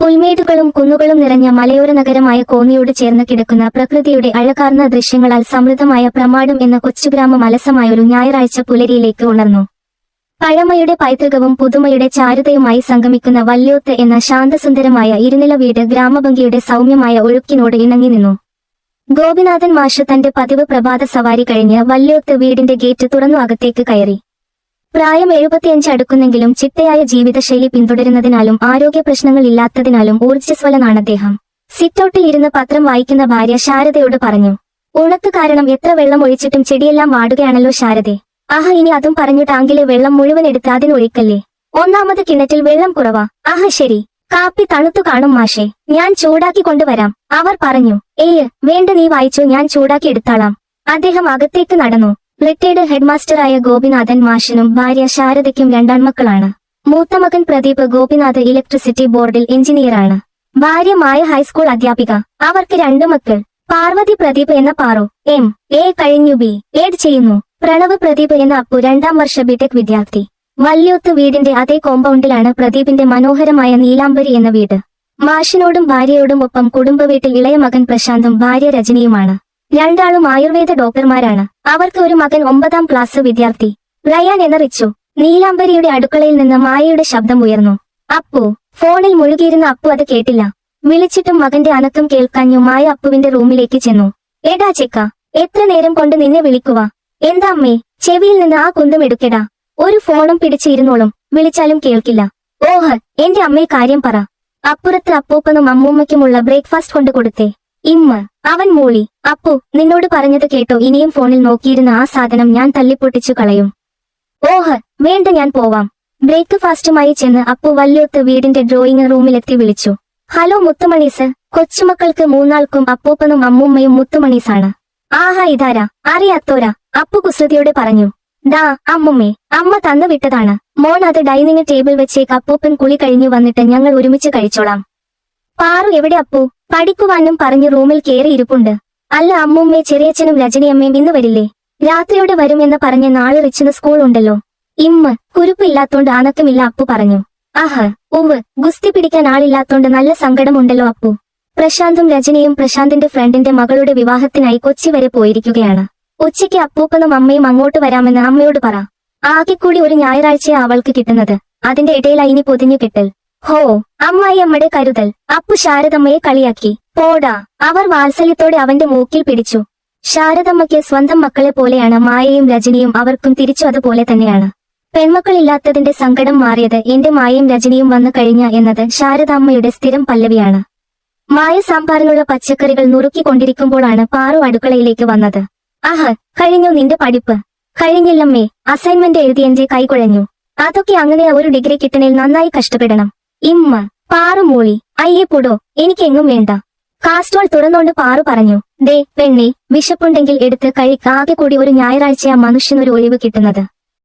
പുൽമേടുകളും കുന്നുകളും നിറഞ്ഞ മലയോര നഗരമായ കോന്നിയോട് ചേർന്ന് കിടക്കുന്ന പ്രകൃതിയുടെ അഴകാർന്ന ദൃശ്യങ്ങളാൽ സമൃദ്ധമായ പ്രമാടം എന്ന കൊച്ചുഗ്രാമം അലസമായൊരു ഞായറാഴ്ച പുലരിയിലേക്ക് ഉണർന്നു. പഴമയുടെ പൈതൃകവും പുതുമയുടെ ചാരുതയുമായി സംഗമിക്കുന്ന വല്യോത്ത് എന്ന ശാന്തസുന്ദരമായ ഇരുനില വീട് ഗ്രാമഭംഗിയുടെ സൗമ്യമായ ഒഴുക്കിനോട് ഇണങ്ങി നിന്നു. ഗോപിനാഥൻ മാഷ് തന്റെ പതിവ് പ്രഭാത സവാരി കഴിഞ്ഞ് വല്യോത്ത് വീടിന്റെ ഗേറ്റ് തുറന്നു അകത്തേക്ക് കയറി. പ്രായം 75 അടുക്കുന്നെങ്കിലും ചിട്ടയായ ജീവിതശൈലി പിന്തുടരുന്നതിനാലും ആരോഗ്യ പ്രശ്നങ്ങൾ ഇല്ലാത്തതിനാലും ഊർജ്ജസ്വലനാണ് അദ്ദേഹം. സിറ്റൌട്ടിൽ ഇരുന്ന് പത്രം വായിക്കുന്ന ഭാര്യ ശാരദയോട് പറഞ്ഞു. ഉണക്ക് കാരണം എത്ര വെള്ളം ഒഴിച്ചിട്ടും ചെടിയെല്ലാം വാടുകയാണല്ലോ ശാരദേ. ആഹ്, ഇനി അതും പറഞ്ഞു ടാങ്കിലെ വെള്ളം മുഴുവൻ എടുത്ത് അതിനൊഴിക്കല്ലേ. ഒന്നാമത് കിണറ്റിൽ വെള്ളം കുറവാ. ആഹ് ശരി, കാപ്പി തണുത്തു കാണും മാഷേ, ഞാൻ ചൂടാക്കി കൊണ്ടുവരാം, അവർ പറഞ്ഞു. ഏയ് വേണ്ട, നീ വായിച്ചു, ഞാൻ ചൂടാക്കി എടുത്താളാം. അദ്ദേഹം അകത്തേക്ക് നടന്നു. റിട്ടയർഡ് ഹെഡ്മാസ്റ്ററായ ഗോപിനാഥൻ മാഷിനും ഭാര്യ ശാരദയ്ക്കും രണ്ടാൺമക്കളാണ്. മൂത്ത മകൻ പ്രദീപ് ഗോപിനാഥ് ഇലക്ട്രിസിറ്റി ബോർഡിൽ എഞ്ചിനീയറാണ്. ഭാര്യ മായ ഹൈസ്കൂൾ അധ്യാപിക. അവർക്ക് 2 മക്കൾ. പാർവതി പ്രദീപ് എന്ന പാറു MA കഴിഞ്ഞു B.Ed ചെയ്യുന്നു. പ്രണവ് പ്രദീപ് എന്ന അപ്പു 2ാം വർഷ ബിടെക് വിദ്യാർത്ഥി. വല്യോത്ത് വീടിന്റെ അതേ കോമ്പൗണ്ടിലാണ് പ്രദീപിന്റെ മനോഹരമായ നീലാംബരി എന്ന വീട്. മാഷിനോടും ഭാര്യയോടും ഒപ്പം കുടുംബവീട്ടിൽ ഇളയ മകൻ പ്രശാന്തും ഭാര്യ രജനിയുമാണ്. രണ്ടാളും ആയുർവേദ ഡോക്ടർമാരാണ്. അവർക്ക് ഒരു മകൻ 9ാം ക്ലാസ് വിദ്യാർത്ഥി റയാൻ എന്ന റിച്ചു. നീലാംബരിയുടെ അടുക്കളയിൽ നിന്ന് മായയുടെ ശബ്ദം ഉയർന്നു. അപ്പു. ഫോണിൽ മുഴുകിയിരുന്ന അപ്പു അത് കേട്ടില്ല. വിളിച്ചിട്ടും മകന്റെ അനക്കം കേൾക്കാഞ്ഞു മായ അപ്പുവിന്റെ റൂമിലേക്ക് ചെന്നു. എടാ ചെക്ക, എത്ര നേരം കൊണ്ട് നിന്നെ വിളിക്കുവാ? എന്താ അമ്മേ? ചെവിയിൽ നിന്ന് ആ കുന്തം എടുക്കടാ. ഒരു ഫോണും പിടിച്ചിരുന്നോളും, വിളിച്ചാലും കേൾക്കില്ല. ഓഹ്, എന്റെ അമ്മയെ കാര്യം പറ. അപ്പുറത്ത് അപ്പൂപ്പനും അമ്മൂമ്മയ്ക്കുമുള്ള ബ്രേക്ക്ഫാസ്റ്റ് കൊണ്ട് കൊടുത്തേ. അവൻ മൂളി. അപ്പു, നിന്നോട് പറഞ്ഞത് കേട്ടോ? ഇനിയും ഫോണിൽ നോക്കിയിരുന്ന ആ സാധനം ഞാൻ തല്ലിപ്പൊട്ടിച്ചു കളയും. ഓഹ് വേണ്ട, ഞാൻ പോവാം. ബ്രേക്ക്ഫാസ്റ്റുമായി ചെന്ന് അപ്പു വല്യോത്ത് വീടിന്റെ ഡ്രോയിങ് റൂമിലെത്തി വിളിച്ചു. ഹലോ മുത്തുമണീസ്. കൊച്ചുമക്കൾക്ക് 3ആൾക്കും അപ്പൂപ്പനും അമ്മൂമ്മയും മുത്തുമണീസാണ്. ആഹാ, ഇതാരാ? അറിയാത്തോരാ? അപ്പു കുസൃതിയോടെ പറഞ്ഞു. ദാ അമ്മുമ്മേ, അമ്മ തന്നു വിട്ടതാണ്. മോൻ അത് ഡൈനിങ് ടേബിൾ വെച്ചേക്ക്. അപ്പൂപ്പൻ കുളി കഴിഞ്ഞു വന്നിട്ട് ഞങ്ങൾ ഒരുമിച്ച് കഴിച്ചോളാം. പാറു എവിടെ അപ്പു? പഠിക്കുവാനും പറഞ്ഞു റൂമിൽ കേറിയിരിപ്പുണ്ട്. അല്ല അമ്മൂമ്മേ, ചെറിയച്ഛനും രജനിയമ്മയും ഇന്ന് വരില്ലേ? രാത്രിയോടെ വരുമെന്ന് പറഞ്ഞ് നാളെ റിച്ചിന് സ്കൂൾ ഉണ്ടല്ലോ. കുരുപ്പില്ലാത്തോണ്ട് ആനക്കമില്ല, അപ്പു പറഞ്ഞു. ആഹ് ഉവ്, ഗുസ്തി പിടിക്കാൻ ആളില്ലാത്തോണ്ട് നല്ല സങ്കടമുണ്ടല്ലോ അപ്പു. പ്രശാന്തും രജനിയും പ്രശാന്തിന്റെ ഫ്രണ്ടിന്റെ മകളുടെ വിവാഹത്തിനായി കൊച്ചി വരെ പോയിരിക്കുകയാണ്. ഉച്ചയ്ക്ക് അപ്പൂപ്പനും അമ്മയും അങ്ങോട്ട് വരാമെന്ന് അമ്മയോട് പറ. ആകെക്കൂടി ഒരു ഞായറാഴ്ചയാ അവൾക്ക് കിട്ടുന്നത്. അതിന്റെ ഇടയിലായി ഇനി പൊതിഞ്ഞു കിട്ടൽ. ഹോ, അമ്മായി അമ്മയുടെ കരുതൽ. അപ്പു ശാരദമ്മയെ കളിയാക്കി. പോടാ. അവർ വാത്സല്യത്തോടെ അവന്റെ മൂക്കിൽ പിടിച്ചു. ശാരദമ്മയ്ക്ക് സ്വന്തം മക്കളെ പോലെയാണ് മായയും രജനിയും. അവർക്കും തിരിച്ചു അതുപോലെ തന്നെയാണ്. പെൺമക്കളില്ലാത്തതിന്റെ സങ്കടം മാറിയത് എന്റെ മായയും രജനിയും വന്നു കഴിഞ്ഞ എന്നത് ശാരദാമ്മയുടെ സ്ഥിരം പല്ലവിയാണ്. മായ സാമ്പാറിനുള്ള പച്ചക്കറികൾ നുറുക്കിക്കൊണ്ടിരിക്കുമ്പോഴാണ് പാറു അടുക്കളയിലേക്ക് വന്നത്. ആഹ്, കഴിഞ്ഞു നിന്റെ പഠിപ്പ്? കഴിഞ്ഞില്ലമ്മേ, അസൈൻമെന്റ് എഴുതി എന്റെ കൈ കുഴഞ്ഞു. അതൊക്കെ അങ്ങനെയാ, ഒരു ഡിഗ്രി കിട്ടണേൽ നന്നായി കഷ്ടപ്പെടണം. പാറു മൂളി. അയ്യേ പുടോ, എനിക്കെങ്ങും വേണ്ട. കാസ്റ്റോൾ തുറന്നോണ്ട് പാറു പറഞ്ഞു. ദേ പെണ്ണെ, വിശപ്പുണ്ടെങ്കിൽ എടുത്ത് കഴിക്ക്. ആകെ കൂടി ഒരു ഞായറാഴ്ചയാ മനുഷ്യനൊരു ഒഴിവ് കിട്ടുന്നത്.